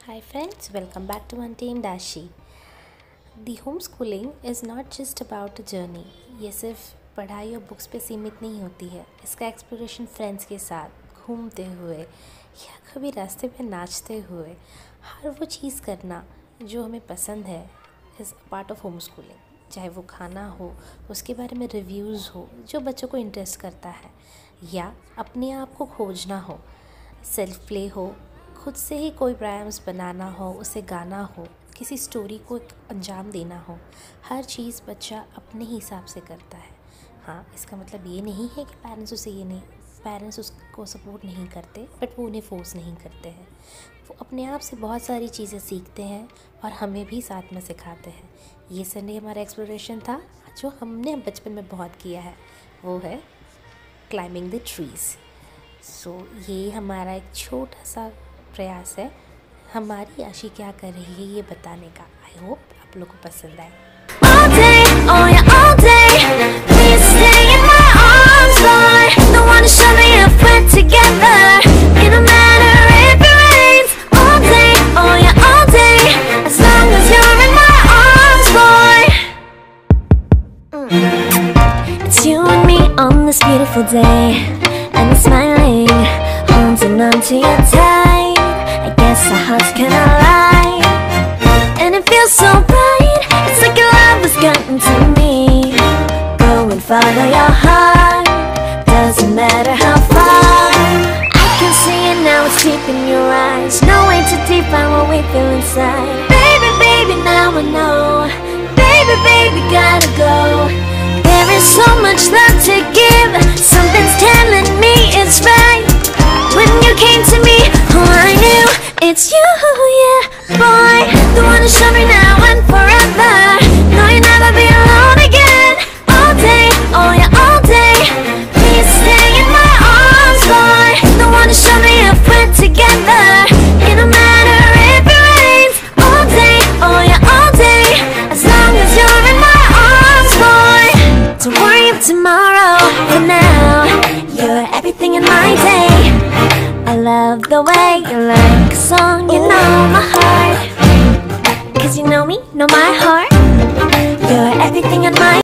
Hi friends, welcome back to Untamed ashi. The homeschooling is not just about a journey. ये सिर्फ पढ़ाई और books पे सीमित नहीं होती है. इसका एक्सप्लोरेशन फ्रेंड्स के साथ घूमते हुए या कभी रास्ते पे नाचते हुए हर वो चीज़ करना जो हमें पसंद है इज़ पार्ट ऑफ होमस्कूलिंग. चाहे वो खाना हो, उसके बारे में रिव्यूज़ हो जो बच्चों को इंटरेस्ट करता है, या अपने आप को खोजना हो, सेल्फ प्ले हो, खुद से ही कोई प्रायम्स बनाना हो, उसे गाना हो, किसी स्टोरी को एक अंजाम देना हो. हर चीज़ बच्चा अपने हिसाब से करता है. हाँ, इसका मतलब ये नहीं है कि पेरेंट्स उसको सपोर्ट नहीं करते, बट वो उन्हें फोर्स नहीं करते हैं. वो अपने आप से बहुत सारी चीज़ें सीखते हैं और हमें भी साथ में सिखाते हैं. ये संडे हमारा एक्सप्लोरेशन था जो हमने बचपन में बहुत किया है, वो है क्लाइंबिंग द ट्रीज़. सो ये हमारा एक छोटा सा प्रयास है हमारी आशी क्या कर रही है ये बताने का. आई होप आप लोगों को पसंद आए. All day, oh yeah, all day. Please stay in my arms, boy. Don't wanna show me if we're together. It don't matter if it rains. All day, oh yeah, all day. As long as you're in my arms, boy. It's you and me on this beautiful day, and we're smiling, holding on to your tight. I guess our hearts can align, and it feels so bright. It's like your love has gotten to me. Go and follow your heart, doesn't matter how far. I can see it now, it's deep in your eyes. No way to define what we feel inside. Baby, baby, now I know. Baby, baby, gotta go. There is so much love to give. Something's telling me it's right. When you came to me, oh I knew it's you, yeah, boy. The one to show me now and forever. No, you'll never be alone again. All day, oh yeah, all day. Please stay in my arms, boy. The one to show me if we're together. It don't matter if it rains. All day, oh yeah, all day. As long as you're in my arms, boy. Don't worry of tomorrow. For now, you're everything in my day. I love the way you like a song, you know my heart. 'Cause you know me, know my heart. You're everything in my